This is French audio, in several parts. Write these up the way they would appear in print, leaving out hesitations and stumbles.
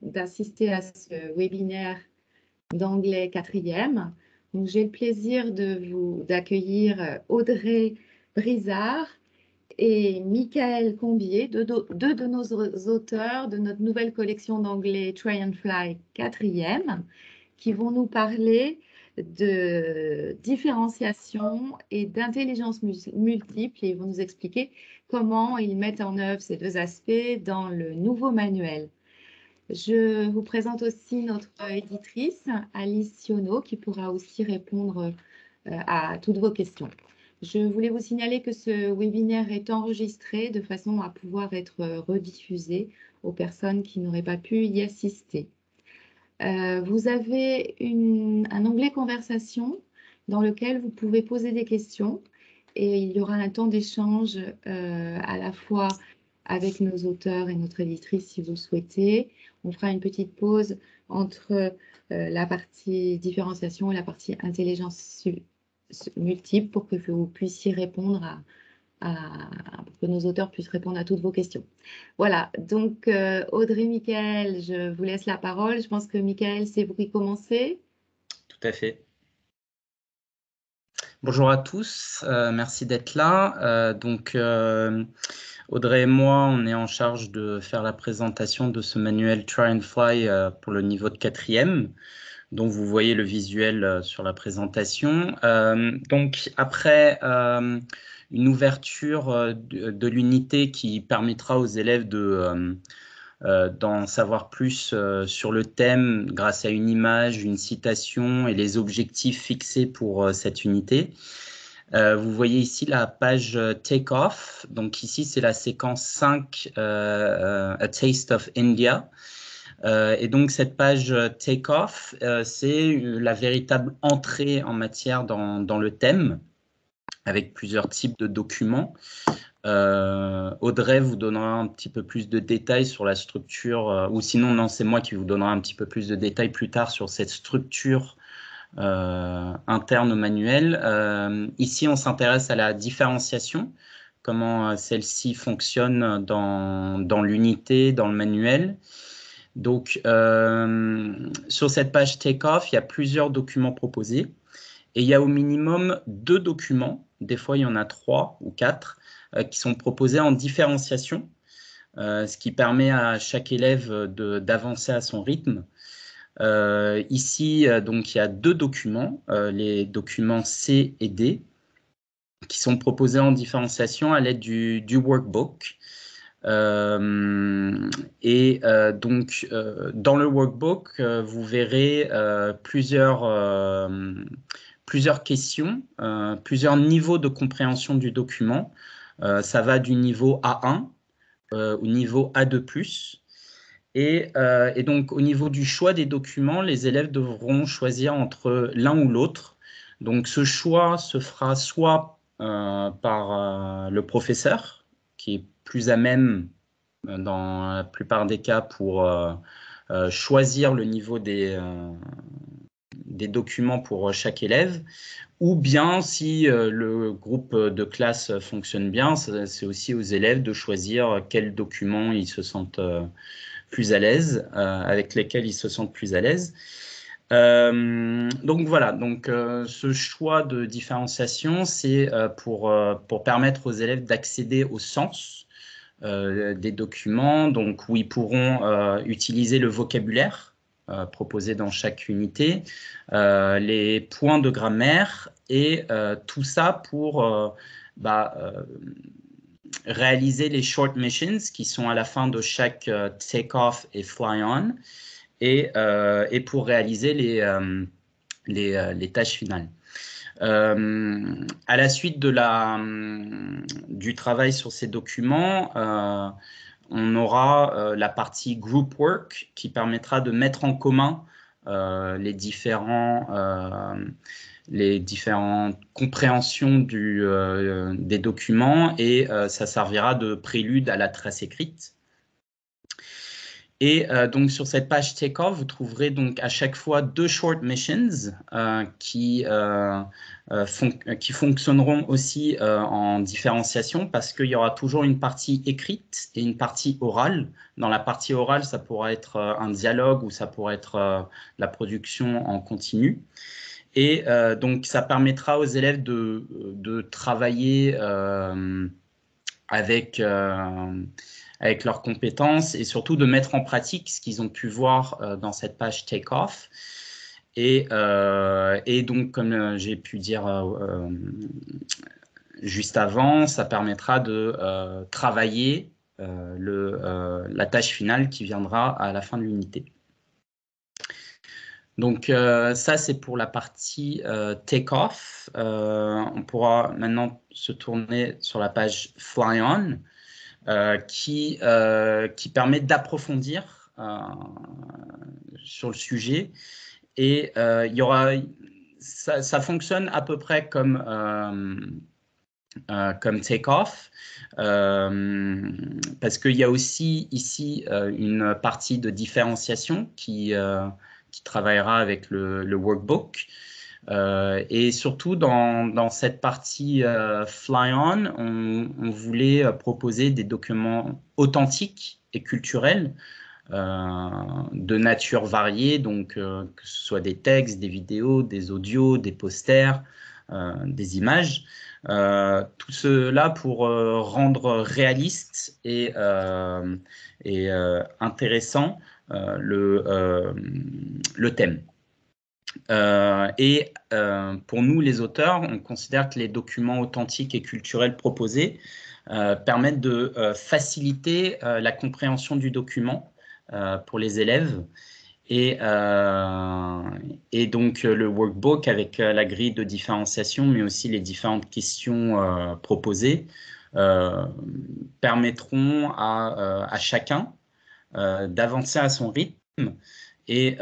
d'assister à ce webinaire d'anglais 4e. Donc, j'ai le plaisir d'accueillir Audrey Brizard et Michael Combier, deux de nos auteurs de notre nouvelle collection d'anglais Try and Fly 4e, qui vont nous parler de différenciation et d'intelligence multiple, et ils vont nous expliquer comment ils mettent en œuvre ces deux aspects dans le nouveau manuel. Je vous présente aussi notre éditrice, Alice Sionneau, qui pourra aussi répondre à toutes vos questions. Je voulais vous signaler que ce webinaire est enregistré de façon à pouvoir être rediffusé aux personnes qui n'auraient pas pu y assister. Vous avez un onglet conversation dans lequel vous pouvez poser des questions et il y aura un temps d'échange à la fois avec nos auteurs et notre éditrice si vous le souhaitez. On fera une petite pause entre la partie différenciation et la partie intelligence multiple pour que vous puissiez répondre pour que nos auteurs puissent répondre à toutes vos questions. Voilà, donc Audrey, Michael, je vous laisse la parole. Je pense que Michael, c'est vous qui commencez. Tout à fait. Bonjour à tous, merci d'être là. Audrey et moi, on est en charge de faire la présentation de ce manuel Try and Fly pour le niveau de 4e, dont vous voyez le visuel sur la présentation. Donc après une ouverture de l'unité qui permettra aux élèves d'en savoir plus sur le thème grâce à une image, une citation et les objectifs fixés pour cette unité. Vous voyez ici la page Take Off. Donc ici, c'est la séquence 5, A Taste of India. Et donc cette page Take Off, c'est la véritable entrée en matière dans le thème, avec plusieurs types de documents. Audrey vous donnera un petit peu plus de détails sur la structure, ou sinon, non, c'est moi qui vous donnera un petit peu plus de détails plus tard sur cette structure interne au manuel. Ici, on s'intéresse à la différenciation, comment celle-ci fonctionne dans l'unité, dans le manuel. Donc, sur cette page Take-Off, il y a plusieurs documents proposés et il y a au minimum 2 documents, des fois il y en a 3 ou 4, qui sont proposés en différenciation, ce qui permet à chaque élève d'avancer à son rythme. Ici, donc, il y a 2 documents, les documents C et D, qui sont proposés en différenciation à l'aide du workbook. Donc, dans le workbook, vous verrez plusieurs questions, plusieurs niveaux de compréhension du document. Ça va du niveau A1 au niveau A2+. Et donc, au niveau du choix des documents, les élèves devront choisir entre l'un ou l'autre. Donc, ce choix se fera soit par le professeur, qui est plus à même, dans la plupart des cas, pour choisir le niveau des documents pour chaque élève, ou bien, si le groupe de classe fonctionne bien, c'est aussi aux élèves de choisir quels documents ils se sentent plus à l'aise, avec lesquels ils se sentent plus à l'aise. Donc voilà, donc ce choix de différenciation, c'est pour permettre aux élèves d'accéder au sens des documents, donc où ils pourront utiliser le vocabulaire proposé dans chaque unité, les points de grammaire et tout ça pour réaliser les short missions qui sont à la fin de chaque take-off et fly-on et pour réaliser les tâches finales. À la suite du travail sur ces documents, on aura la partie group work qui permettra de mettre en commun les différentes compréhensions des documents et ça servira de prélude à la trace écrite. Et donc sur cette page Takeoff, vous trouverez donc à chaque fois 2 short missions qui fonctionneront aussi en différenciation parce qu'il y aura toujours une partie écrite et une partie orale. Dans la partie orale, ça pourra être un dialogue ou ça pourra être la production en continu. Et donc ça permettra aux élèves de travailler avec avec leurs compétences et surtout de mettre en pratique ce qu'ils ont pu voir dans cette page Takeoff. Et donc, comme j'ai pu dire juste avant, ça permettra de travailler la tâche finale qui viendra à la fin de l'unité. Donc ça, c'est pour la partie Takeoff. On pourra maintenant se tourner sur la page Fly On. Qui permet d'approfondir sur le sujet. Et il y aura, ça fonctionne à peu près comme Takeoff, parce qu'il y a aussi ici une partie de différenciation qui travaillera avec le workbook. Et surtout, dans cette partie Fly On, on voulait proposer des documents authentiques et culturels de nature variée, donc que ce soit des textes, des vidéos, des audios, des posters, des images. Tout cela pour rendre réaliste et intéressant le thème. Pour nous, les auteurs, on considère que les documents authentiques et culturels proposés permettent de faciliter la compréhension du document pour les élèves. Et donc, le workbook avec la grille de différenciation, mais aussi les différentes questions proposées, permettront à chacun d'avancer à son rythme. Et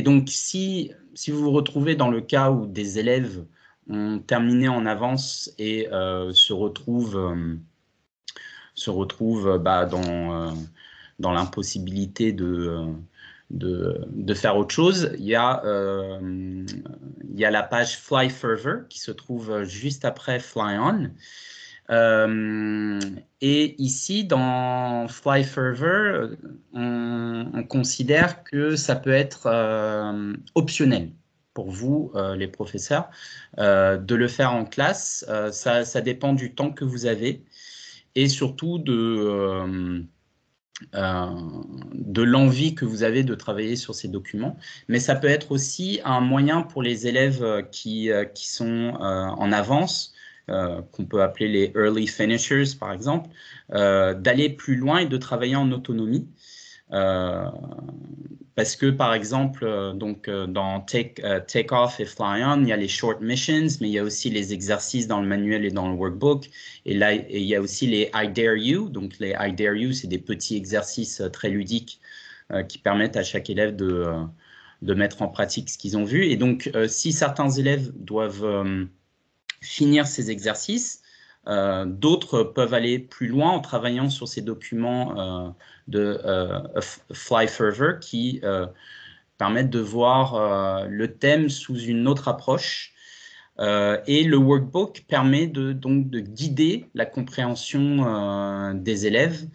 donc, si vous vous retrouvez dans le cas où des élèves ont terminé en avance et se retrouvent dans l'impossibilité de faire autre chose, il y a la page Fly Further qui se trouve juste après Fly On. Et ici, dans Fly Further, on considère que ça peut être optionnel pour vous, les professeurs, de le faire en classe. Ça dépend du temps que vous avez et surtout de l'envie que vous avez de travailler sur ces documents. Mais ça peut être aussi un moyen pour les élèves qui sont en avance, qu'on peut appeler les early finishers, par exemple, d'aller plus loin et de travailler en autonomie. Parce que, par exemple, dans Take-Off et Fly On, il y a les short missions, mais il y a aussi les exercices dans le manuel et dans le workbook. Et là, il y a aussi les I Dare You. Donc, les I Dare You, c'est des petits exercices très ludiques qui permettent à chaque élève de mettre en pratique ce qu'ils ont vu. Et donc, si certains élèves doivent finir ces exercices, d'autres peuvent aller plus loin en travaillant sur ces documents de Fly Further qui permettent de voir le thème sous une autre approche. Et le workbook permet donc de guider la compréhension des élèves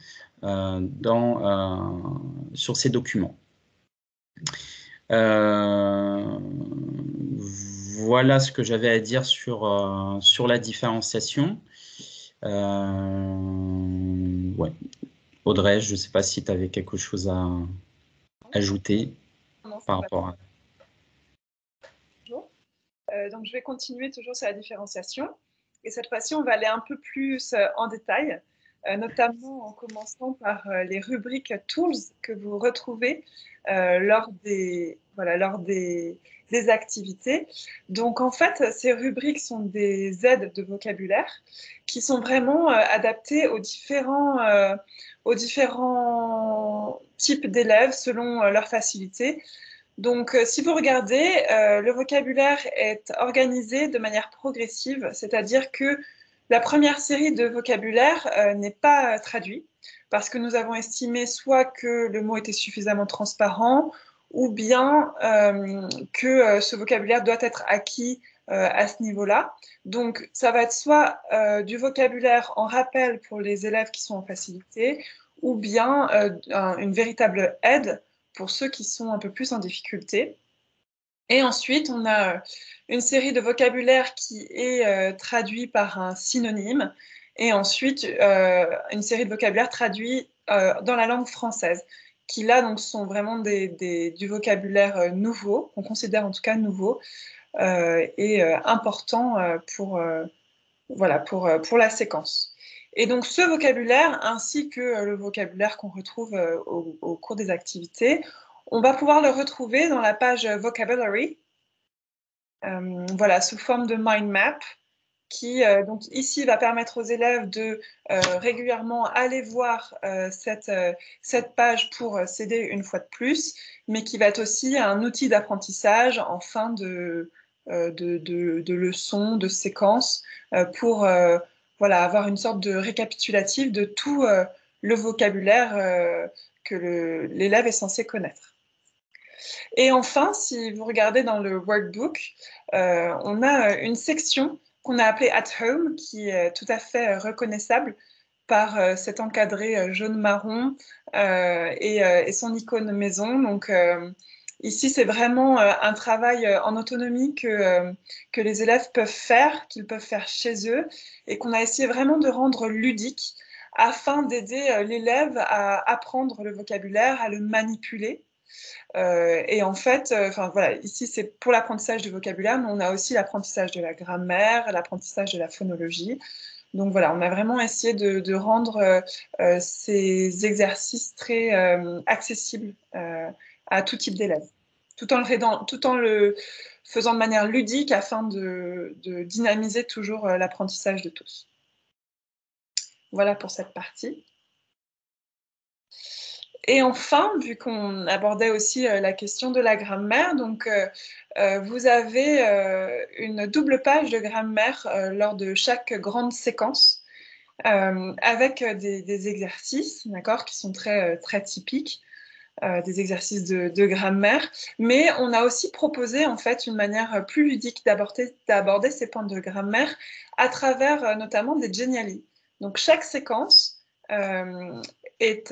sur ces documents. Voilà ce que j'avais à dire sur la différenciation. Ouais. Audrey, je ne sais pas si tu avais quelque chose à ajouter par rapport à... Donc, je vais continuer toujours sur la différenciation. Et cette fois-ci, on va aller un peu plus en détail, notamment en commençant par les rubriques Tools que vous retrouvez lors des activités. Donc, en fait, ces rubriques sont des aides de vocabulaire qui sont vraiment adaptées aux différents types d'élèves selon leur facilité. Donc, si vous regardez, le vocabulaire est organisé de manière progressive, c'est-à-dire que La première série de vocabulaire n'est pas traduite parce que nous avons estimé soit que le mot était suffisamment transparent ou bien que ce vocabulaire doit être acquis à ce niveau-là. Donc, ça va être soit du vocabulaire en rappel pour les élèves qui sont en facilité ou bien une véritable aide pour ceux qui sont un peu plus en difficulté. Et ensuite, on a une série de vocabulaire qui est traduit par un synonyme, et ensuite une série de vocabulaire traduit dans la langue française, qui là donc sont vraiment du vocabulaire nouveau, qu'on considère en tout cas nouveau, et important voilà, pour la séquence. Et donc ce vocabulaire, ainsi que le vocabulaire qu'on retrouve au cours des activités, on va pouvoir le retrouver dans la page Vocabulary, voilà, sous forme de mind map, qui donc ici va permettre aux élèves de régulièrement aller voir cette page pour s'aider une fois de plus, mais qui va être aussi un outil d'apprentissage en fin de leçons, de séquences, pour voilà, avoir une sorte de récapitulatif de tout le vocabulaire que l'élève est censé connaître. Et enfin, si vous regardez dans le workbook, on a une section qu'on a appelée At Home, qui est tout à fait reconnaissable par cet encadré jaune-marron et son icône maison. Donc ici, c'est vraiment un travail en autonomie que les élèves peuvent faire, qu'ils peuvent faire chez eux, et qu'on a essayé vraiment de rendre ludique afin d'aider l'élève à apprendre le vocabulaire, à le manipuler. Et en fait, voilà, ici c'est pour l'apprentissage du vocabulaire, mais on a aussi l'apprentissage de la grammaire, l'apprentissage de la phonologie. Donc voilà, on a vraiment essayé de rendre ces exercices très accessibles à tout type d'élèves, tout en le faisant de manière ludique afin de dynamiser toujours l'apprentissage de tous. Voilà pour cette partie. Et enfin, vu qu'on abordait aussi la question de la grammaire, donc vous avez une double page de grammaire lors de chaque grande séquence, avec des exercices, d'accord, qui sont très typiques, des exercices de grammaire. Mais on a aussi proposé en fait une manière plus ludique d'aborder ces points de grammaire à travers notamment des Geniali. Donc chaque séquence est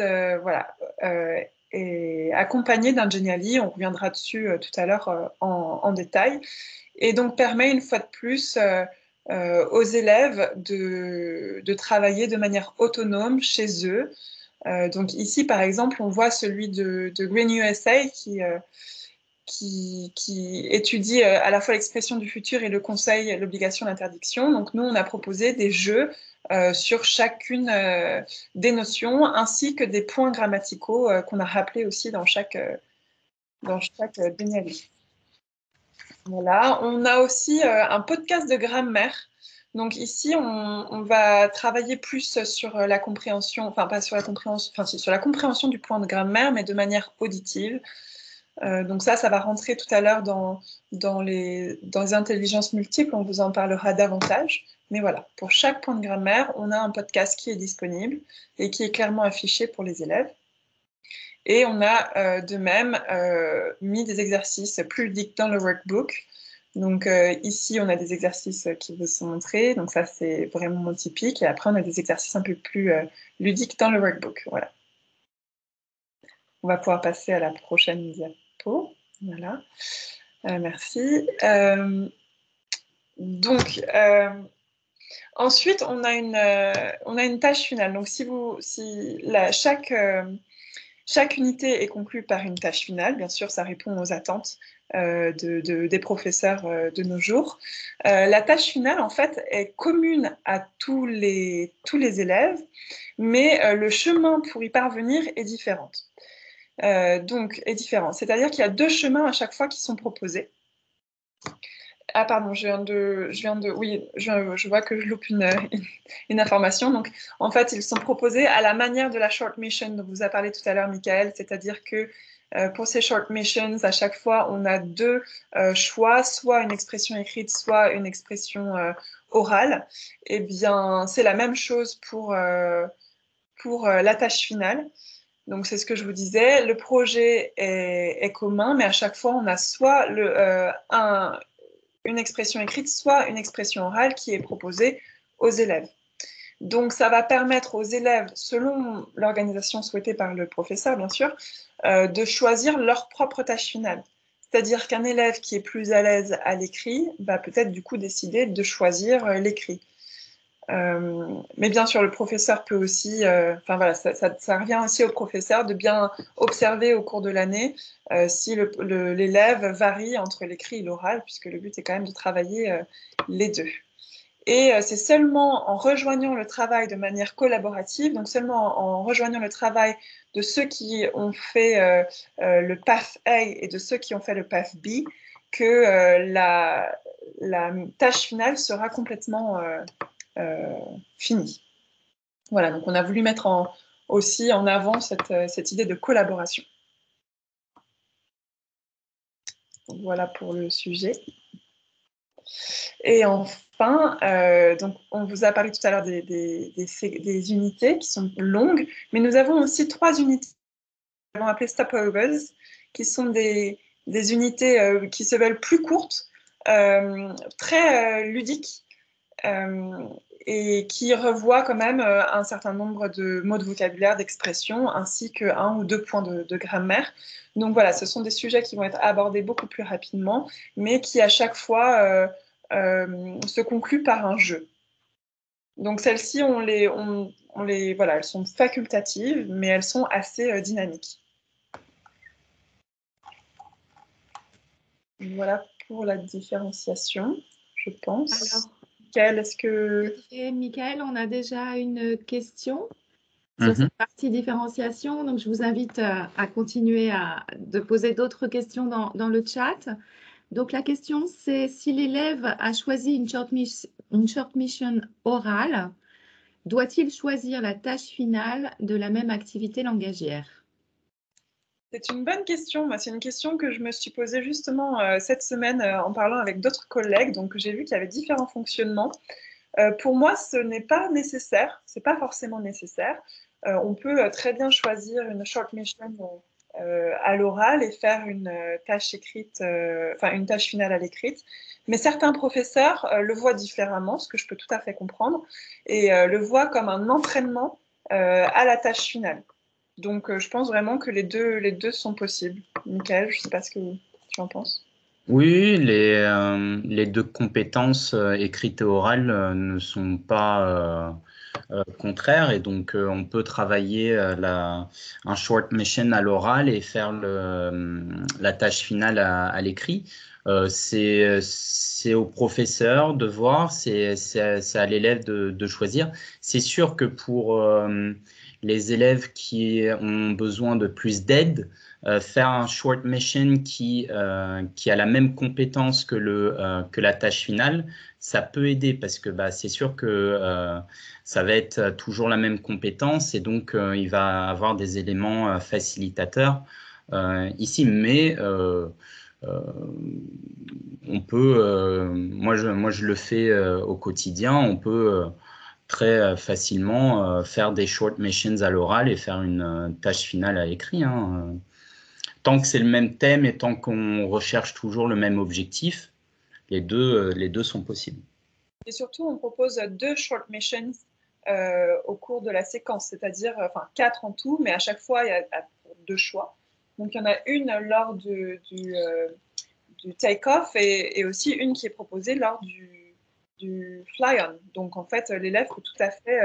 accompagnée d'un Geniali. On reviendra dessus tout à l'heure en détail. Et donc permet une fois de plus aux élèves de travailler de manière autonome chez eux. Donc ici, par exemple, on voit celui de Green USA qui étudie à la fois l'expression du futur et le conseil, l'obligation, l'interdiction. Donc nous, on a proposé des jeux sur chacune des notions, ainsi que des points grammaticaux qu'on a rappelés aussi dans chaque Geniali. Voilà, on a aussi un podcast de grammaire. Donc ici, on va travailler plus sur la compréhension, enfin pas sur la compréhension, enfin si, sur la compréhension du point de grammaire, mais de manière auditive. Donc ça va rentrer tout à l'heure dans les intelligences multiples, on vous en parlera davantage. Mais voilà, pour chaque point de grammaire, on a un podcast qui est disponible et qui est clairement affiché pour les élèves. Et on a de même mis des exercices plus ludiques dans le workbook. Donc ici, on a des exercices qui vous sont montrés. Donc ça, c'est vraiment typique. Et après, on a des exercices un peu plus ludiques dans le workbook. Voilà. On va pouvoir passer à la prochaine diapo. Voilà. Merci. Donc, ensuite, on a une tâche finale. Donc, chaque unité est conclue par une tâche finale. Bien sûr, ça répond aux attentes des professeurs de nos jours. La tâche finale, en fait, est commune à tous les élèves, mais le chemin pour y parvenir est différent. C'est-à-dire qu'il y a 2 chemins à chaque fois qui sont proposés. Ah pardon, je vois que je loupe une information. Donc, en fait, ils sont proposés à la manière de la short mission dont vous a parlé tout à l'heure, Michael. C'est-à-dire que pour ces short missions, à chaque fois, on a 2 choix, soit une expression écrite, soit une expression orale, eh bien, c'est la même chose pour la tâche finale. Donc, c'est ce que je vous disais, le projet est commun, mais à chaque fois, on a soit une expression écrite, soit une expression orale qui est proposée aux élèves. Donc, ça va permettre aux élèves, selon l'organisation souhaitée par le professeur, bien sûr, de choisir leur propre tâche finale. C'est-à-dire qu'un élève qui est plus à l'aise à l'écrit va peut-être du coup décider de choisir l'écrit. Mais bien sûr, le professeur peut aussi, enfin voilà, ça revient aussi au professeur de bien observer au cours de l'année si l'élève varie entre l'écrit et l'oral, puisque le but est quand même de travailler les deux. Et c'est seulement en rejoignant le travail de manière collaborative, donc seulement en rejoignant le travail de ceux qui ont fait le path A et de ceux qui ont fait le path B, que la tâche finale sera complètement finie. Voilà, donc on a voulu mettre aussi en avant cette idée de collaboration. Donc voilà pour le sujet. Et enfin, donc on vous a parlé tout à l'heure des unités qui sont longues, mais nous avons aussi 3 unités que nous avons appelées stopovers, qui sont des unités qui se veulent plus courtes, très ludiques, et qui revoient quand même un certain nombre de mots de vocabulaire, d'expressions, ainsi que 1 ou 2 points de grammaire. Donc voilà, ce sont des sujets qui vont être abordés beaucoup plus rapidement, mais qui à chaque fois se concluent par un jeu. Donc celles-ci, voilà, elles sont facultatives, mais elles sont assez dynamiques. Voilà pour la différenciation, je pense. Alors, Michael, est-ce que... Michael, on a déjà une question sur cette partie différenciation. Donc, je vous invite à continuer de poser d'autres questions dans le chat. Donc, la question, c'est si l'élève a choisi une short mission orale, doit-il choisir la tâche finale de la même activité langagière? C'est une bonne question. C'est une question que je me suis posée justement cette semaine en parlant avec d'autres collègues. Donc, j'ai vu qu'il y avait différents fonctionnements. Pour moi, ce n'est pas nécessaire. Ce n'est pas forcément nécessaire. On peut très bien choisir une short mission à l'oral et faire une tâche écrite, une tâche finale à l'écrite. Mais certains professeurs le voient différemment, ce que je peux tout à fait comprendre, et le voient comme un entraînement à la tâche finale. Donc, je pense vraiment que les deux sont possibles. Michael, je ne sais pas ce que tu en penses. Oui, les 2 compétences écrites et orales ne sont pas contraires, et donc on peut travailler un short mission à l'oral et faire la tâche finale à l'écrit. C'est au professeur de voir, c'est à l'élève de choisir. C'est sûr que pour les élèves qui ont besoin de plus d'aide, faire un short mission qui a la même compétence que la tâche finale, ça peut aider, parce que c'est sûr que ça va être toujours la même compétence, et donc il va avoir des éléments facilitateurs ici. Mais on peut, moi je le fais au quotidien, on peut très facilement faire des short missions à l'oral et faire une tâche finale à l'écrit, hein. Tant que c'est le même thème et tant qu'on recherche toujours le même objectif, les deux sont possibles. Et surtout, on propose 2 short missions au cours de la séquence, c'est-à-dire 4 en tout, mais à chaque fois, il y a 2 choix. Donc, il y en a une lors du take-off et aussi une qui est proposée lors du fly-on. Donc, en fait, l'élève peut tout à fait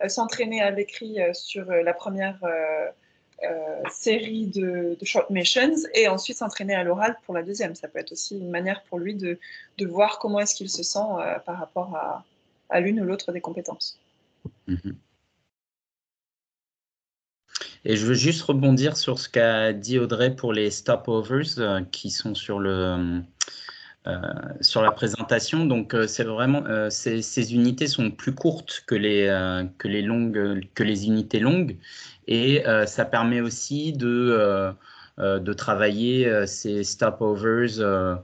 s'entraîner à l'écrit sur la première série de short missions et ensuite s'entraîner à l'oral pour la deuxième. Ça peut être aussi une manière pour lui de voir comment est-ce qu'il se sent par rapport à l'une ou l'autre des compétences. Et je veux juste rebondir sur ce qu'a dit Audrey pour les stopovers qui sont sur la présentation. Donc, c'est vraiment ces unités sont plus courtes que les unités longues, et ça permet aussi de travailler ces stopovers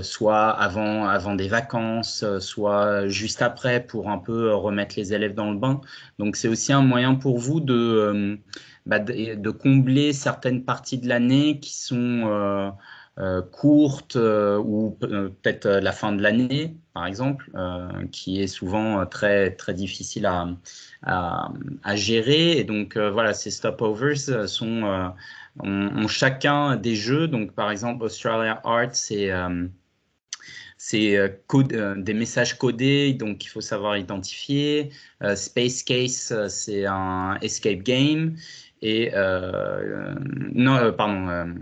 soit avant des vacances, soit juste après pour un peu remettre les élèves dans le bain. Donc c'est aussi un moyen pour vous de combler certaines parties de l'année qui sont courtes ou peut-être la fin de l'année, par exemple, qui est souvent très, très difficile à gérer. Et donc voilà, ces stopovers ont chacun des jeux. Donc par exemple, Australia Art, c'est des messages codés, donc il faut savoir identifier. Space Case, c'est un escape game. Et non, pardon,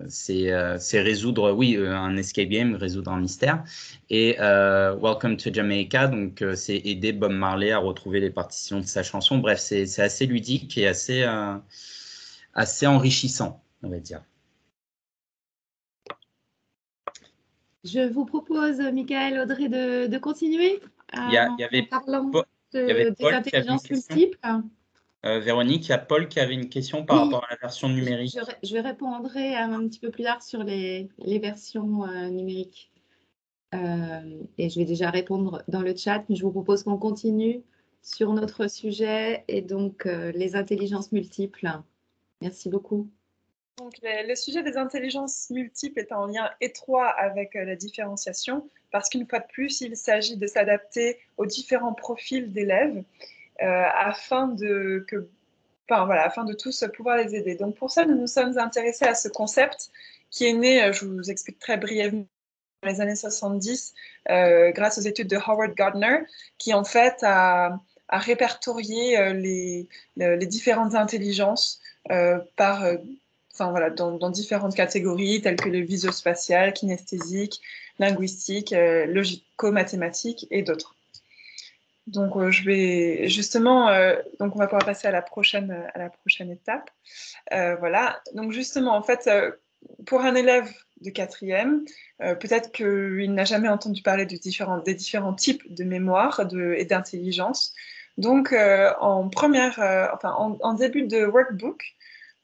c'est résoudre, oui, un escape game, résoudre un mystère. Et Welcome to Jamaica, donc c'est aider Bob Marley à retrouver les partitions de sa chanson. Bref, c'est assez ludique et assez enrichissant, on va dire. Je vous propose, Michael, Audrey, de continuer Il y avait en parlant des des intelligences multiples. Véronique, il y a Paul qui avait une question par rapport à la version numérique. Je répondrai un petit peu plus tard sur les versions numériques. Et je vais déjà répondre dans le chat, mais je vous propose qu'on continue sur notre sujet et donc les intelligences multiples. Merci beaucoup. Donc, le sujet des intelligences multiples est en lien étroit avec la différenciation, parce qu'une fois de plus, il s'agit de s'adapter aux différents profils d'élèves afin de tous pouvoir les aider. Donc, pour ça, nous nous sommes intéressés à ce concept qui est né, je vous explique très brièvement, dans les années 70, grâce aux études de Howard Gardner, qui en fait a répertorié les différentes intelligences dans différentes catégories telles que le visio-spatial, kinesthésique, linguistique, logico-mathématique et d'autres. Donc, je vais justement, donc on va pouvoir passer à la prochaine étape. Voilà. Donc, justement, en fait, pour un élève de 4e, peut-être qu'il n'a jamais entendu parler des différents types de mémoire et d'intelligence. Donc, en début de workbook,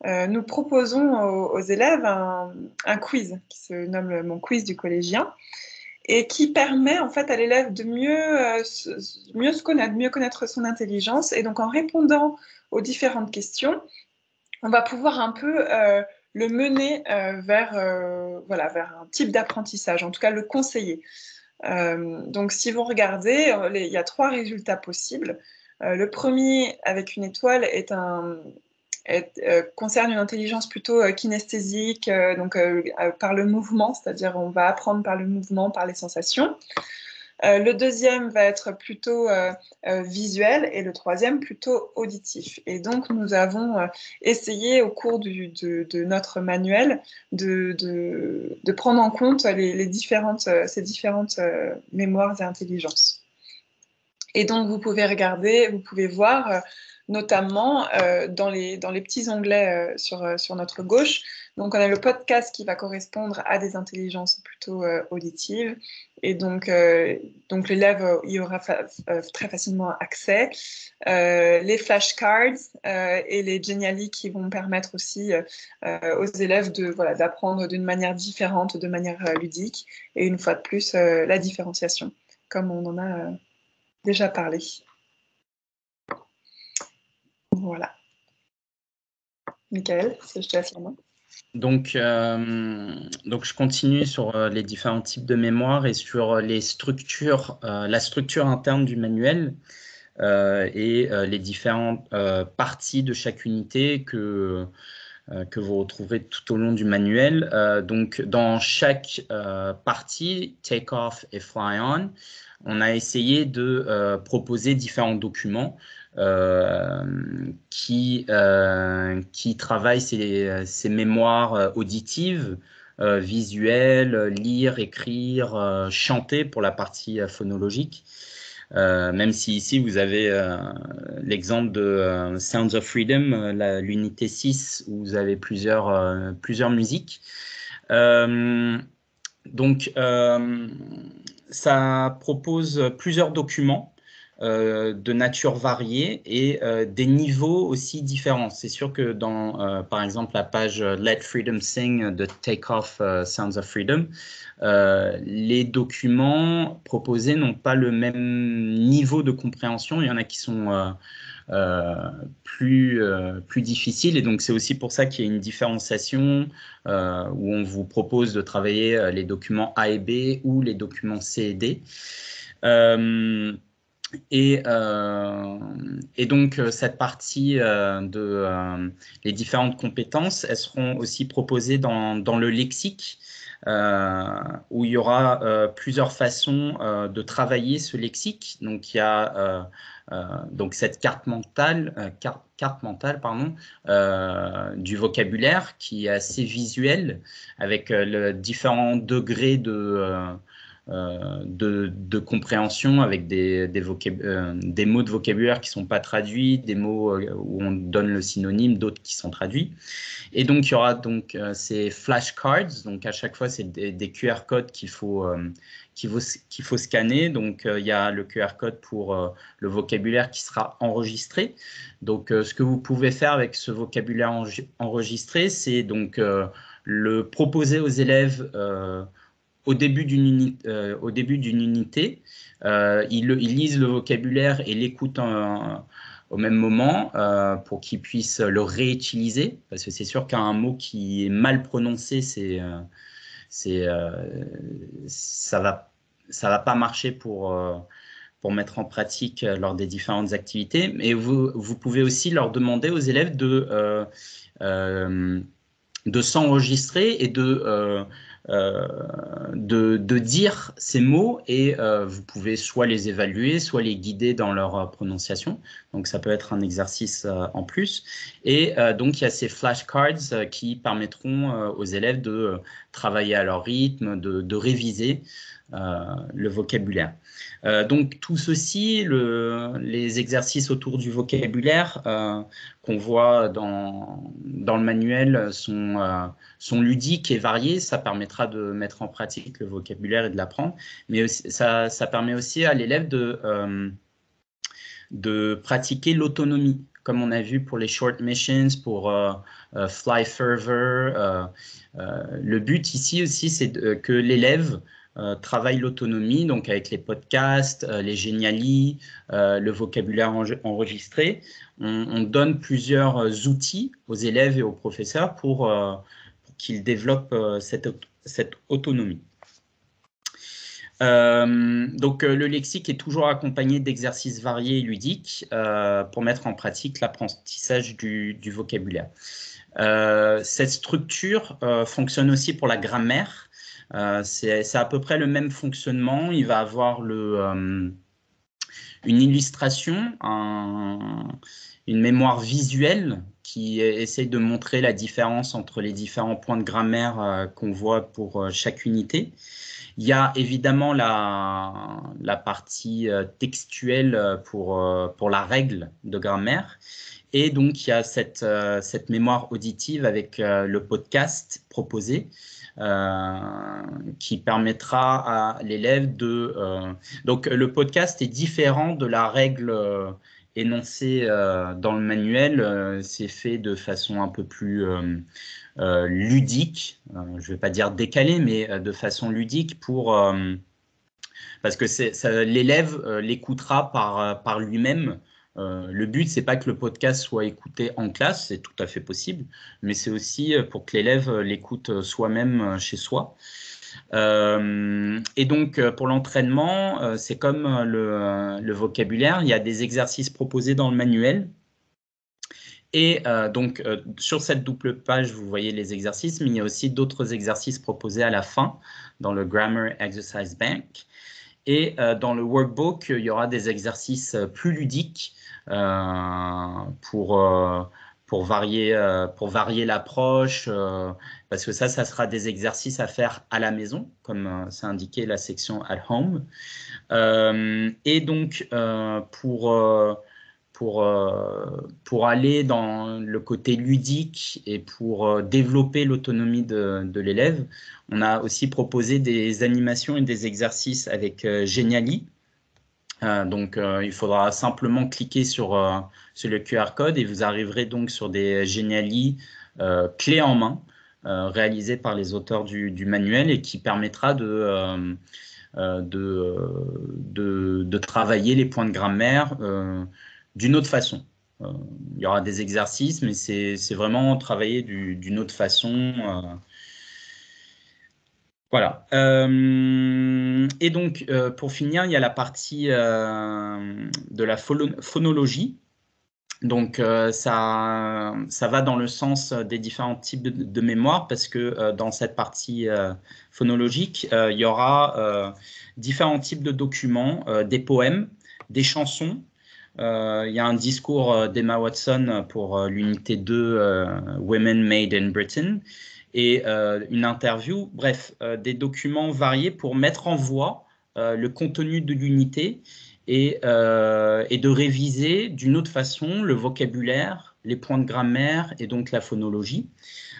nous proposons aux élèves un quiz qui se nomme mon quiz du collégien et qui permet en fait à l'élève de mieux se connaître, mieux connaître son intelligence. Et donc en répondant aux différentes questions, on va pouvoir un peu le mener vers un type d'apprentissage, en tout cas le conseiller. Donc si vous regardez, il y a 3 résultats possibles. Le premier, avec une étoile, concerne une intelligence plutôt kinesthésique, par le mouvement, c'est-à-dire on va apprendre par le mouvement, par les sensations. Le deuxième va être plutôt visuel et le troisième plutôt auditif. Et donc nous avons essayé au cours de notre manuel de prendre en compte ces différentes mémoires et intelligences. Et donc vous pouvez regarder, vous pouvez voir notamment dans les petits onglets sur notre gauche. Donc on a le podcast qui va correspondre à des intelligences plutôt auditives. Et donc l'élève y aura très facilement accès. Les flashcards et les Geniali qui vont permettre aussi aux élèves d'apprendre d'une manière différente, de manière ludique. Et une fois de plus, la différenciation, comme on en a déjà parlé. Voilà. Michael, si je te laisse la main. Donc, je continue sur les différents types de mémoire et sur les structures, la structure interne du manuel et les différentes parties de chaque unité que vous retrouverez tout au long du manuel. Donc, dans chaque partie, Take Off et Fly On, on a essayé de proposer différents documents qui travaillent ces mémoires auditives, visuelles, lire, écrire, chanter pour la partie phonologique. Même si ici vous avez l'exemple de Sounds of Freedom, l'unité 6, où vous avez plusieurs musiques. Donc, ça propose plusieurs documents de nature variée et des niveaux aussi différents. C'est sûr que dans, par exemple, la page Let Freedom Sing de Take Off Sounds of Freedom, les documents proposés n'ont pas le même niveau de compréhension. Il y en a qui sont plus difficiles, et donc c'est aussi pour ça qu'il y a une différenciation où on vous propose de travailler les documents A et B ou les documents C et D. Et donc, cette partie les différentes compétences, elles seront aussi proposées dans le lexique, où il y aura plusieurs façons de travailler ce lexique. Donc, il y a donc cette carte mentale pardon, du vocabulaire qui est assez visuelle, avec différents degrés de compréhension, avec des mots de vocabulaire qui ne sont pas traduits, des mots où on donne le synonyme, d'autres qui sont traduits. Et donc, il y aura donc ces flashcards. Donc, à chaque fois, c'est des QR codes qu'il faut scanner. Donc, il y a le QR code pour le vocabulaire qui sera enregistré. Donc, ce que vous pouvez faire avec ce vocabulaire enregistré, c'est donc le proposer aux élèves au début d'une unité. Ils lisent le vocabulaire et l'écoutent au même moment pour qu'ils puissent le réutiliser, parce que c'est sûr qu'un mot qui est mal prononcé, ça va pas marcher pour mettre en pratique lors des différentes activités. Mais vous pouvez aussi leur demander aux élèves de s'enregistrer et de dire ces mots, et vous pouvez soit les évaluer, soit les guider dans leur prononciation. Donc, ça peut être un exercice en plus. Et donc, il y a ces flashcards qui permettront aux élèves de travailler à leur rythme, de réviser le vocabulaire. Donc, tout ceci, les exercices autour du vocabulaire qu'on voit dans le manuel sont ludiques et variés. Ça permettra de mettre en pratique le vocabulaire et de l'apprendre. Mais aussi, ça permet aussi à l'élève de pratiquer l'autonomie, comme on a vu pour les short missions, pour Fly Further. Le but ici aussi, c'est que l'élève travaille l'autonomie, donc avec les podcasts, les Geniali, le vocabulaire enregistré. On donne plusieurs outils aux élèves et aux professeurs pour qu'ils développent cette autonomie. Donc, le lexique est toujours accompagné d'exercices variés et ludiques pour mettre en pratique l'apprentissage du vocabulaire. Cette structure fonctionne aussi pour la grammaire. C'est à peu près le même fonctionnement. Il va avoir une illustration, une mémoire visuelle qui essaye de montrer la différence entre les différents points de grammaire qu'on voit pour chaque unité. Il y a évidemment la partie textuelle pour la règle de grammaire. Et donc, il y a cette mémoire auditive avec le podcast proposé qui permettra à l'élève de… donc, le podcast est différent de la règle énoncée dans le manuel. C'est fait de façon un peu plus… ludique, je ne vais pas dire décalée, mais de façon ludique parce que l'élève l'écoutera par lui-même. Le but, c'est pas que le podcast soit écouté en classe, c'est tout à fait possible, mais c'est aussi pour que l'élève l'écoute soi-même chez soi. Et donc, pour l'entraînement, c'est comme le vocabulaire, il y a des exercices proposés dans le manuel. Et donc, sur cette double page, vous voyez les exercices, mais il y a aussi d'autres exercices proposés à la fin dans le Grammar Exercise Bank. Et dans le workbook, il y aura des exercices plus ludiques pour varier l'approche, parce que ça sera des exercices à faire à la maison, comme c'est indiqué la section at home. Et donc, pour aller dans le côté ludique et pour développer l'autonomie de l'élève, on a aussi proposé des animations et des exercices avec Geniali. Donc, il faudra simplement cliquer sur le QR code et vous arriverez donc sur des Geniali clés en main réalisées par les auteurs du manuel et qui permettra de travailler les points de grammaire d'une autre façon. Il y aura des exercices, mais c'est vraiment travailler d'une autre façon. Voilà. Et donc, pour finir, il y a la partie de la phonologie. Donc, ça va dans le sens des différents types de mémoire parce que dans cette partie phonologique, il y aura différents types de documents, des poèmes, des chansons. Il y a un discours d'Emma Watson pour l'unité 2 Women Made in Britain et une interview, bref, des documents variés pour mettre en voix le contenu de l'unité et de réviser d'une autre façon le vocabulaire, les points de grammaire et donc la phonologie.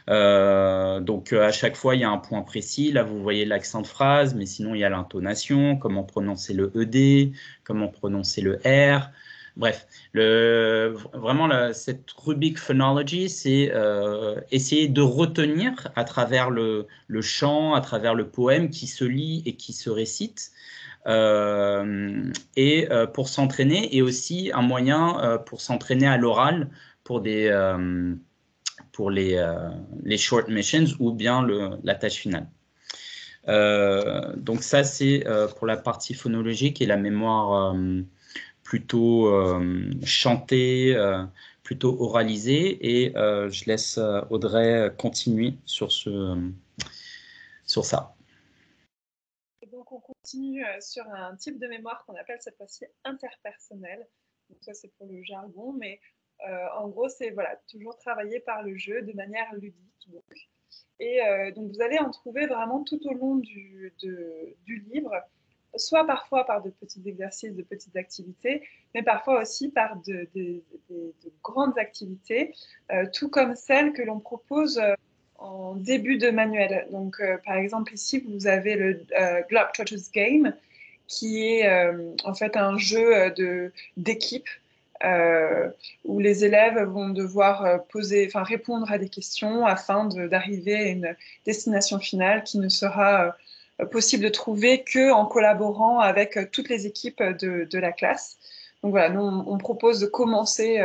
Donc à chaque fois, il y a un point précis. Là, vous voyez l'accent de phrase, mais sinon, il y a l'intonation, comment prononcer le ED, comment prononcer le R. Bref, vraiment, cette rubrique phonology, c'est essayer de retenir à travers le chant, à travers le poème qui se lit et qui se récite, pour s'entraîner, et aussi un moyen pour s'entraîner à l'oral pour les short missions ou bien la tâche finale. Donc ça, c'est pour la partie phonologique et la mémoire plutôt chantée, plutôt oralisée. Et je laisse Audrey continuer sur ça. Et donc, on continue sur un type de mémoire qu'on appelle cette fois-ci interpersonnelle. Donc ça, c'est pour le jargon, mais en gros, c'est voilà, toujours travailler par le jeu de manière ludique. Et donc, vous allez en trouver vraiment tout au long du livre, soit parfois par de petits exercices, de petites activités, mais parfois aussi par de grandes activités, tout comme celles que l'on propose en début de manuel. Donc, par exemple, ici, vous avez le Globetrotters Game, qui est en fait un jeu d'équipe où les élèves vont devoir répondre à des questions afin d'arriver à une destination finale qui ne sera possible de trouver qu'en collaborant avec toutes les équipes de la classe. Donc voilà, nous, on propose de commencer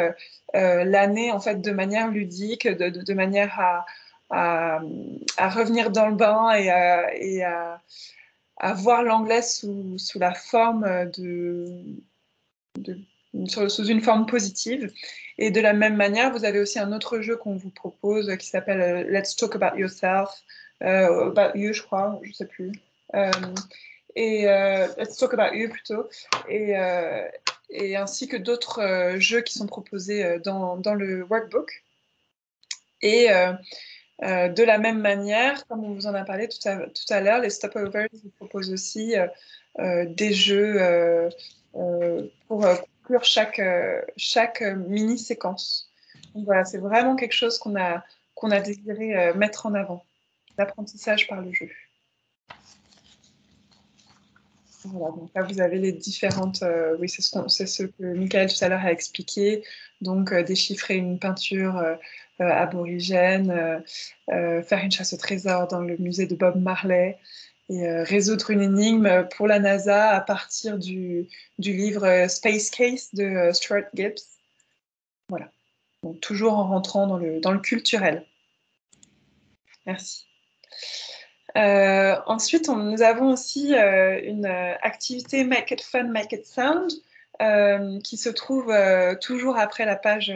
l'année en fait de manière ludique, de manière à revenir dans le bain et à voir l'anglais sous la forme sous une forme positive. Et de la même manière, vous avez aussi un autre jeu qu'on vous propose qui s'appelle Let's Talk About Yourself, About You, je crois, je ne sais plus. Let's Talk About You plutôt. Et ainsi que d'autres jeux qui sont proposés dans le workbook. Et de la même manière, comme on vous en a parlé tout à l'heure, les stopovers vous proposent aussi des jeux pour conclure chaque mini-séquence. Donc voilà, c'est vraiment quelque chose qu'on a désiré mettre en avant, l'apprentissage par le jeu. Voilà, donc là, vous avez les différentes... oui, c'est ce que Michael tout à l'heure a expliqué. Donc, déchiffrer une peinture aborigène, faire une chasse au trésor dans le musée de Bob Marley et résoudre une énigme pour la NASA à partir du livre Space Case de Stuart Gibbs. Voilà. Donc, toujours en rentrant dans le culturel. Merci. Ensuite, nous avons aussi une activité Make It Fun, Make It Sound qui se trouve toujours après la page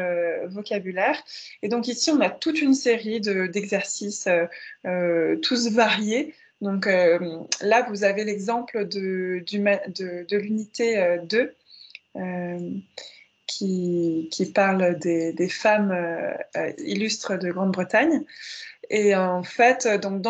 vocabulaire. Et donc ici, on a toute une série d'exercices tous variés. Donc là, vous avez l'exemple de l'unité 2 qui parle des femmes illustres de Grande-Bretagne. Et en fait, donc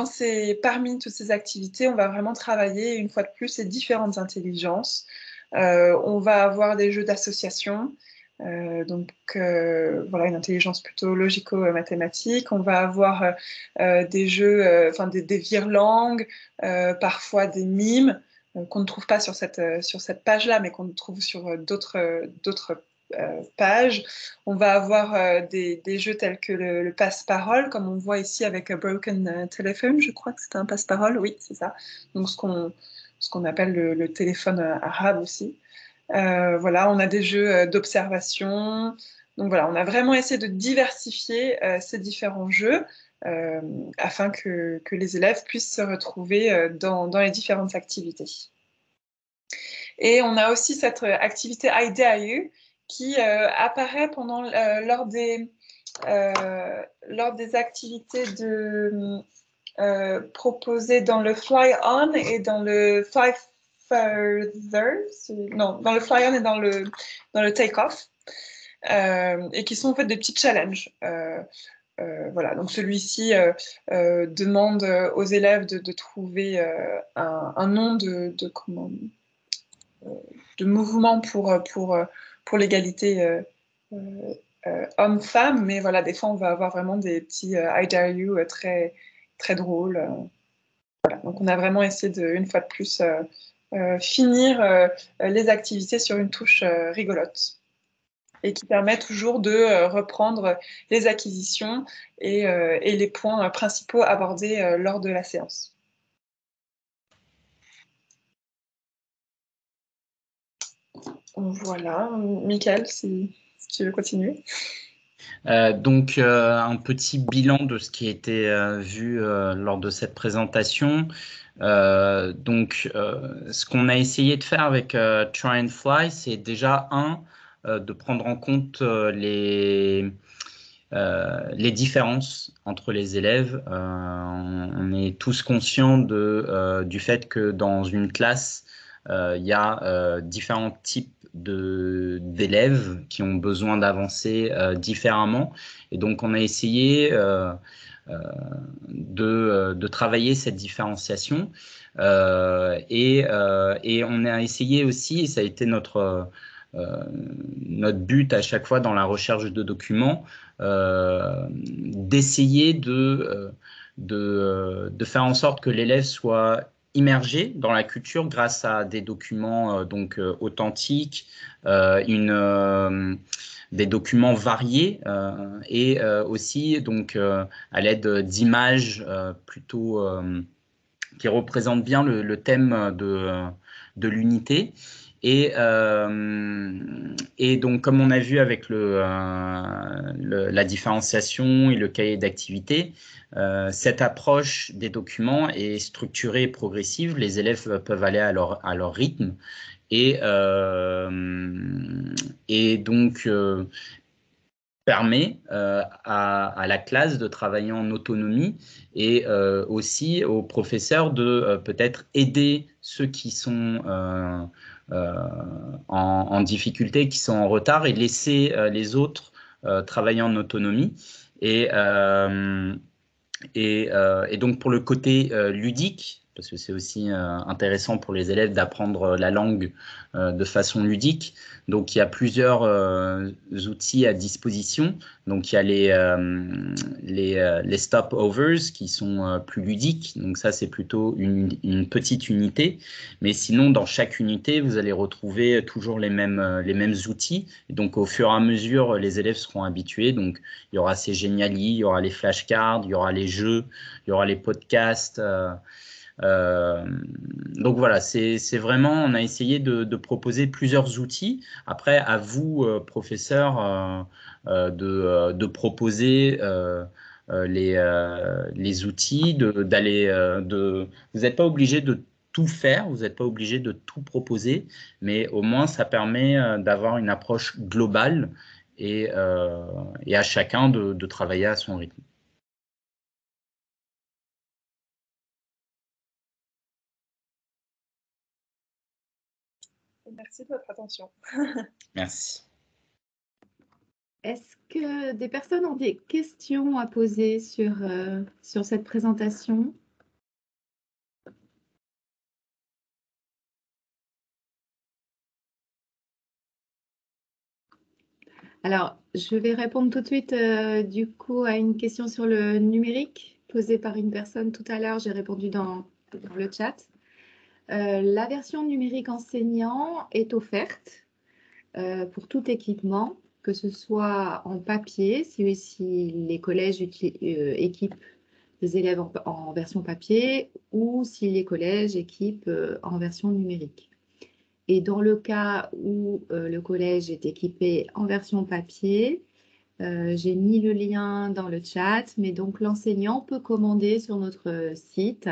parmi toutes ces activités, on va vraiment travailler une fois de plus ces différentes intelligences. On va avoir des jeux d'association, voilà, une intelligence plutôt logico-mathématique. On va avoir des jeux, des virelangues, parfois des mimes, qu'on ne trouve pas sur cette page-là, mais qu'on trouve sur d'autres pages. On va avoir des jeux tels que le passe-parole, comme on voit ici avec Broken Telephone, je crois que c'est un passe-parole, oui, c'est ça. Donc ce qu'on appelle le téléphone arabe aussi. Voilà, on a des jeux d'observation. Donc voilà, on a vraiment essayé de diversifier ces différents jeux afin que les élèves puissent se retrouver dans les différentes activités. Et on a aussi cette activité IDIU qui apparaît lors des activités proposées dans le Fly-On et dans le Fly Further, non, dans le Fly-On et dans le Take-Off, et qui sont en fait des petits challenges. Voilà, donc celui-ci demande aux élèves de trouver un nom de mouvement pour l'égalité homme-femme, mais voilà, des fois on va avoir vraiment des petits I dare you très, très drôles. Voilà. Donc on a vraiment essayé une fois de plus finir les activités sur une touche rigolote et qui permet toujours de reprendre les acquisitions et les points principaux abordés lors de la séance. Voilà, Michael, si tu veux continuer. Donc, un petit bilan de ce qui a été vu lors de cette présentation. Ce qu'on a essayé de faire avec Try and Fly, c'est déjà de prendre en compte les différences entre les élèves. On est tous conscients du fait que dans une classe, il y a différents types d'élèves qui ont besoin d'avancer différemment. Et donc, on a essayé de travailler cette différenciation. Et on a essayé aussi, et ça a été notre but à chaque fois dans la recherche de documents, d'essayer de faire en sorte que l'élève soit immergé dans la culture grâce à des documents authentiques, des documents variés et aussi donc à l'aide d'images plutôt qui représentent bien le thème de l'unité. Et donc, comme on a vu avec la différenciation et le cahier d'activité, cette approche des documents est structurée et progressive. Les élèves peuvent aller à leur rythme et donc permet à la classe de travailler en autonomie et aussi aux professeurs de peut-être aider ceux qui sont en difficulté, qui sont en retard, et laisser les autres travailler en autonomie. Et donc pour le côté ludique, parce que c'est aussi intéressant pour les élèves d'apprendre la langue de façon ludique. Donc il y a plusieurs outils à disposition. Donc il y a les stopovers qui sont plus ludiques. Donc ça, c'est plutôt une petite unité. Mais sinon, dans chaque unité, vous allez retrouver toujours les mêmes outils. Et donc au fur et à mesure, les élèves seront habitués. Donc il y aura ces Geniali, il y aura les flashcards, il y aura les jeux, il y aura les podcasts. Donc voilà, c'est vraiment, on a essayé de proposer plusieurs outils. Après, à vous, professeurs, de proposer les outils, vous n'êtes pas obligé de tout faire, vous n'êtes pas obligé de tout proposer, mais au moins ça permet d'avoir une approche globale et à chacun de travailler à son rythme. Merci de votre attention. Merci. Est-ce que des personnes ont des questions à poser sur cette présentation? Alors, je vais répondre tout de suite du coup à une question sur le numérique posée par une personne tout à l'heure. J'ai répondu dans le chat. La version numérique enseignant est offerte pour tout équipement, que ce soit en papier, si les collèges équipent des élèves en version papier ou si les collèges équipent en version numérique. Et dans le cas où le collège est équipé en version papier, j'ai mis le lien dans le chat, mais donc l'enseignant peut commander sur notre site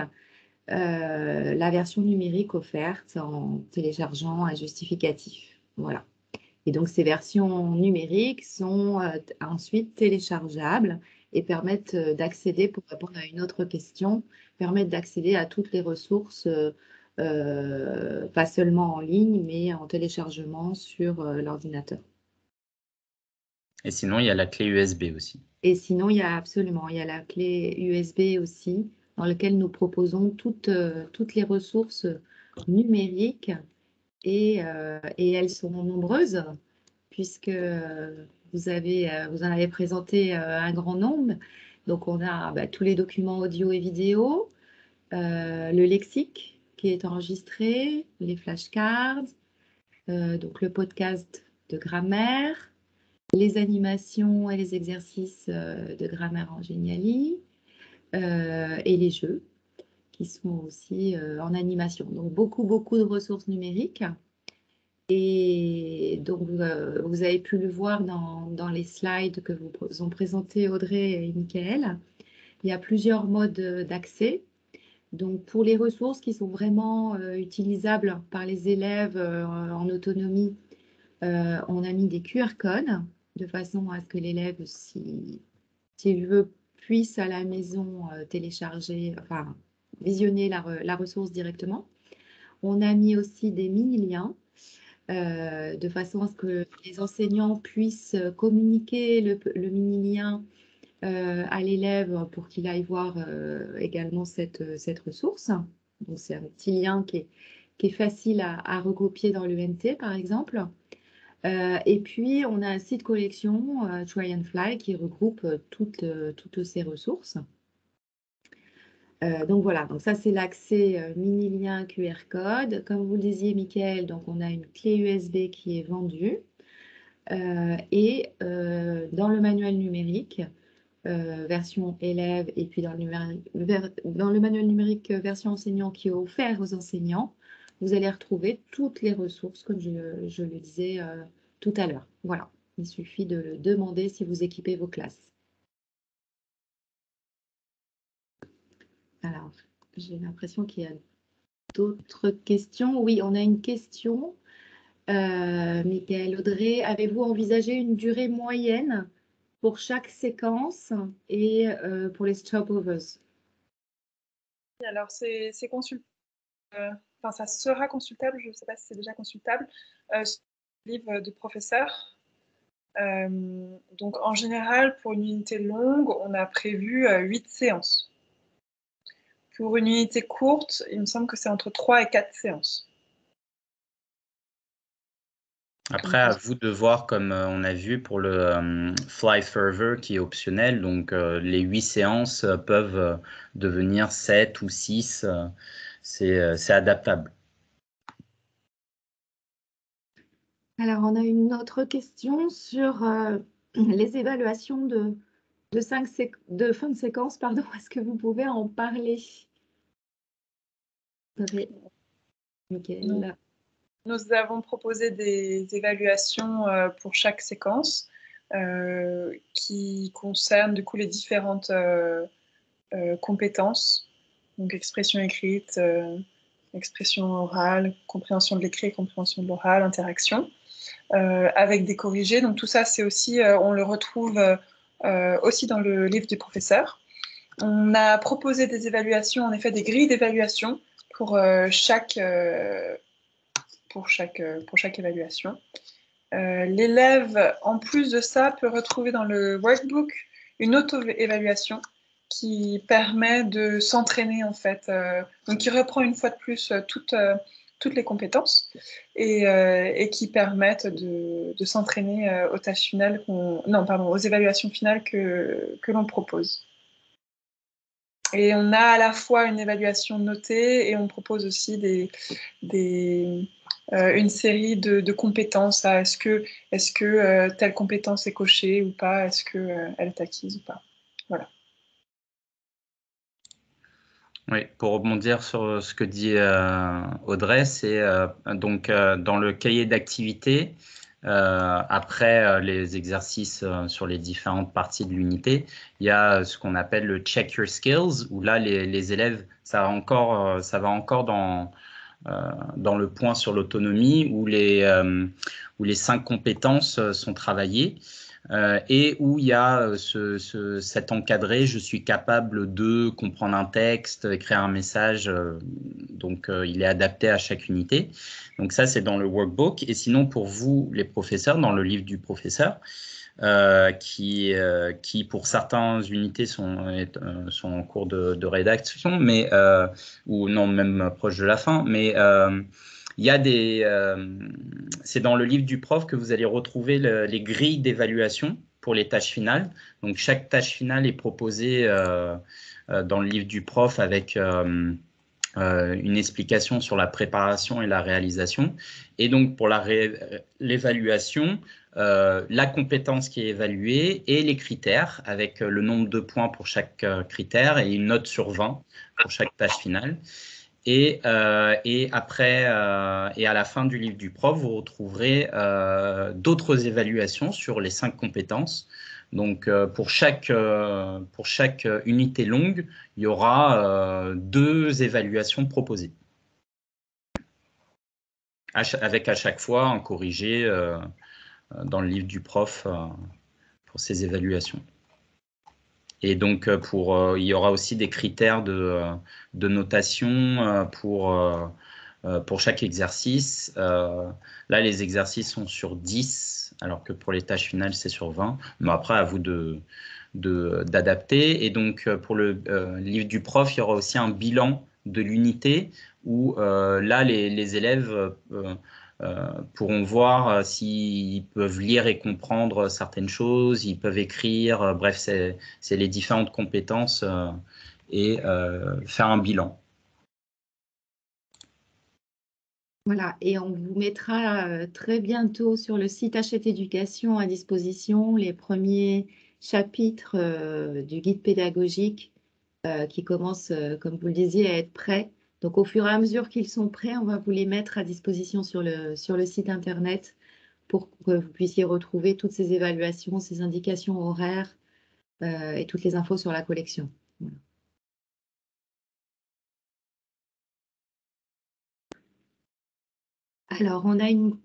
la version numérique offerte en téléchargeant un justificatif. Voilà. Et donc, ces versions numériques sont ensuite téléchargeables et permettent d'accéder, pour répondre à une autre question, permettent d'accéder à toutes les ressources, pas seulement en ligne, mais en téléchargement sur l'ordinateur. Et sinon, il y a la clé USB aussi. Et sinon, il y a la clé USB aussi, dans laquelle nous proposons toutes les ressources numériques et elles sont nombreuses puisque vous en avez présenté un grand nombre. Donc, on a tous les documents audio et vidéo, le lexique qui est enregistré, les flashcards, donc le podcast de grammaire, les animations et les exercices de grammaire en Geniali et les jeux qui sont aussi en animation. Donc, beaucoup de ressources numériques. Et donc, vous avez pu le voir dans les slides que vous ont présentés Audrey et Mickaël. Il y a plusieurs modes d'accès. Donc, pour les ressources qui sont vraiment utilisables par les élèves en autonomie, on a mis des QR codes de façon à ce que l'élève, s'il veut, puisse à la maison télécharger, enfin, visionner la ressource directement. On a mis aussi des mini-liens de façon à ce que les enseignants puissent communiquer le mini-lien à l'élève pour qu'il aille voir également cette ressource. Donc, c'est un petit lien qui est facile à recopier dans l'ENT, par exemple. Et puis, on a un site collection, Try and Fly, qui regroupe toutes ces ressources. Donc voilà, donc ça c'est l'accès mini-lien QR code. Comme vous le disiez, Mickaël, donc on a une clé USB qui est vendue. Et dans le manuel numérique, version élève, et puis dans le manuel numérique version enseignant qui est offert aux enseignants, vous allez retrouver toutes les ressources, comme je le disais tout à l'heure. Voilà, il suffit de le demander si vous équipez vos classes. Alors, j'ai l'impression qu'il y a d'autres questions. Oui, on a une question. Mickaël, Audrey, avez-vous envisagé une durée moyenne pour chaque séquence et pour les stopovers? Alors, c'est consultable. Enfin, ça sera consultable, je ne sais pas si c'est déjà consultable, sur le livre du professeur. Donc, en général, pour une unité longue, on a prévu 8 séances. Pour une unité courte, il me semble que c'est entre 3 et 4 séances. Après, à vous de voir, comme on a vu pour le Fly Further qui est optionnel, donc les 8 séances peuvent devenir 7 ou 6, c'est adaptable. Alors, on a une autre question sur les évaluations de fin de séquence. Pardon, est-ce que vous pouvez en parler? Mickaël. Nous avons proposé des évaluations pour chaque séquence qui concernent du coup les différentes compétences, donc expression écrite, expression orale, compréhension de l'écrit, compréhension de l'oral, interaction, avec des corrigés. Donc tout ça, c'est aussi, on le retrouve aussi dans le livre du professeur. On a proposé des évaluations, en effet, des grilles d'évaluation pour chaque évaluation. L'élève, en plus de ça, peut retrouver dans le workbook une auto-évaluation qui permet de s'entraîner, en fait, donc qui reprend une fois de plus toutes les compétences et qui permettent de s'entraîner aux tâches finales aux évaluations finales que l'on propose. Et on a à la fois une évaluation notée et on propose aussi une série de compétences. Est-ce que telle compétence est cochée ou pas? Est-ce qu'elle est acquise ou pas? Voilà. Oui, pour rebondir sur ce que dit Audrey, c'est donc dans le cahier d'activité, après les exercices sur les différentes parties de l'unité, il y a ce qu'on appelle le Check Your Skills, où là, les élèves, ça va encore dans le point sur l'autonomie, où les 5 compétences sont travaillées. Et où il y a cet encadré, je suis capable de comprendre un texte, écrire un message, donc il est adapté à chaque unité. Donc ça, c'est dans le workbook. Et sinon, pour vous, les professeurs, dans le livre du professeur, qui pour certaines unités sont en cours de rédaction, mais ou non, même proche de la fin, mais il y a c'est dans le livre du prof que vous allez retrouver les grilles d'évaluation pour les tâches finales. Donc, chaque tâche finale est proposée dans le livre du prof avec une explication sur la préparation et la réalisation. Et donc, pour l'évaluation, la compétence qui est évaluée et les critères avec le nombre de points pour chaque critère et une note sur 20 pour chaque tâche finale. Et après, et à la fin du livre du prof, vous retrouverez d'autres évaluations sur les 5 compétences. Donc, pour chaque unité longue, il y aura 2 évaluations proposées, avec à chaque fois un corrigé dans le livre du prof pour ces évaluations. Et donc, il y aura aussi des critères de notation pour chaque exercice. Là, les exercices sont sur 10, alors que pour les tâches finales, c'est sur 20. Mais après, à vous d'adapter. Et donc, pour le livre du prof, il y aura aussi un bilan de l'unité où là, les élèves pourront voir s'ils peuvent lire et comprendre certaines choses, ils peuvent écrire, bref, c'est les différentes compétences et faire un bilan. Voilà, et on vous mettra très bientôt sur le site Hachette Éducation à disposition les premiers chapitres du guide pédagogique qui commencent, comme vous le disiez, à être prêts. Donc, au fur et à mesure qu'ils sont prêts, on va vous les mettre à disposition sur le site Internet pour que vous puissiez retrouver toutes ces évaluations, ces indications horaires et toutes les infos sur la collection. Voilà. Alors, on a une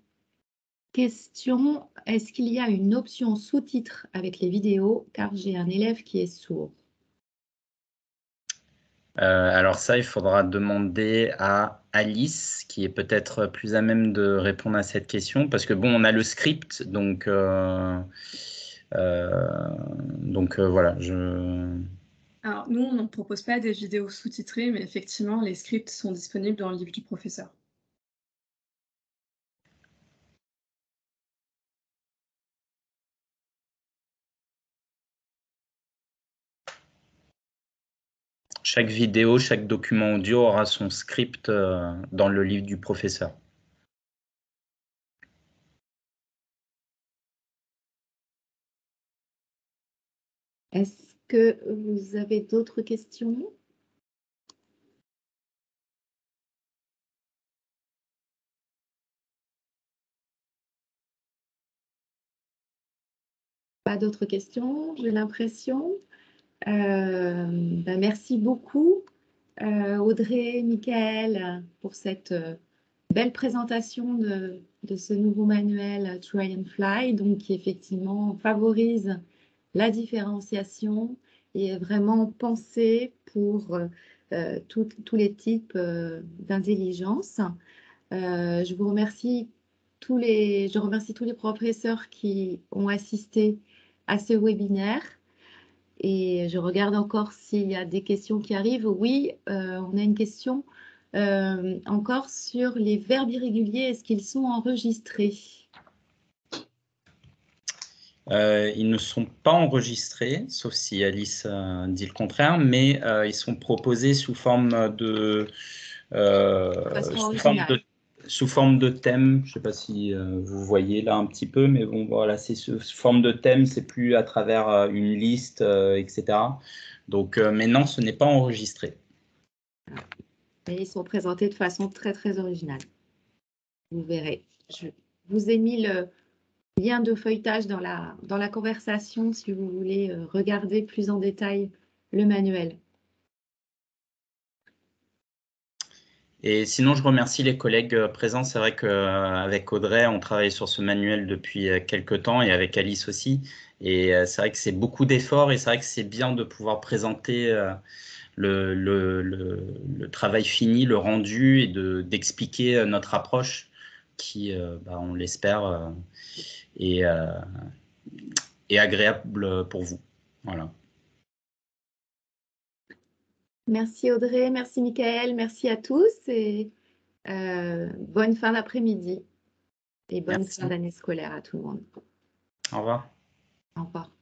question. Est-ce qu'il y a une option sous-titres avec les vidéos, car j'ai un élève qui est sourd? Alors ça, il faudra demander à Alice, qui est peut-être plus à même de répondre à cette question, parce que bon, on a le script, donc voilà, Alors, nous, on ne propose pas des vidéos sous-titrées, mais effectivement, les scripts sont disponibles dans le livre du professeur. Chaque vidéo, chaque document audio aura son script dans le livre du professeur. Est-ce que vous avez d'autres questions? Pas d'autres questions, j'ai l'impression. Merci beaucoup, Audrey, Mickaël, pour cette belle présentation de ce nouveau manuel Try and Fly, donc qui effectivement favorise la différenciation et est vraiment pensé pour tous les types d'intelligence. Je remercie tous les professeurs qui ont assisté à ce webinaire. Et je regarde encore s'il y a des questions qui arrivent. Oui, on a une question encore sur les verbes irréguliers. Est-ce qu'ils sont enregistrés? Ils ne sont pas enregistrés, sauf si Alice dit le contraire, mais ils sont proposés sous forme de, sous forme de thème. Je ne sais pas si vous voyez là un petit peu, mais bon, voilà, c'est sous forme de thème, c'est plus à travers une liste, etc. Donc, mais non, ce n'est pas enregistré. Et ils sont présentés de façon très, très originale. Vous verrez. Je vous ai mis le lien de feuilletage dans la conversation si vous voulez regarder plus en détail le manuel. Et sinon, je remercie les collègues présents. C'est vrai qu'avec Audrey, on travaille sur ce manuel depuis quelques temps et avec Alice aussi. Et c'est vrai que c'est beaucoup d'efforts et c'est vrai que c'est bien de pouvoir présenter le travail fini, le rendu et d'expliquer notre approche qui, on l'espère, est agréable pour vous. Voilà. Merci Audrey, merci Mickaël, merci à tous et bonne fin d'après-midi et bonne fin d'année scolaire à tout le monde. Au revoir. Au revoir.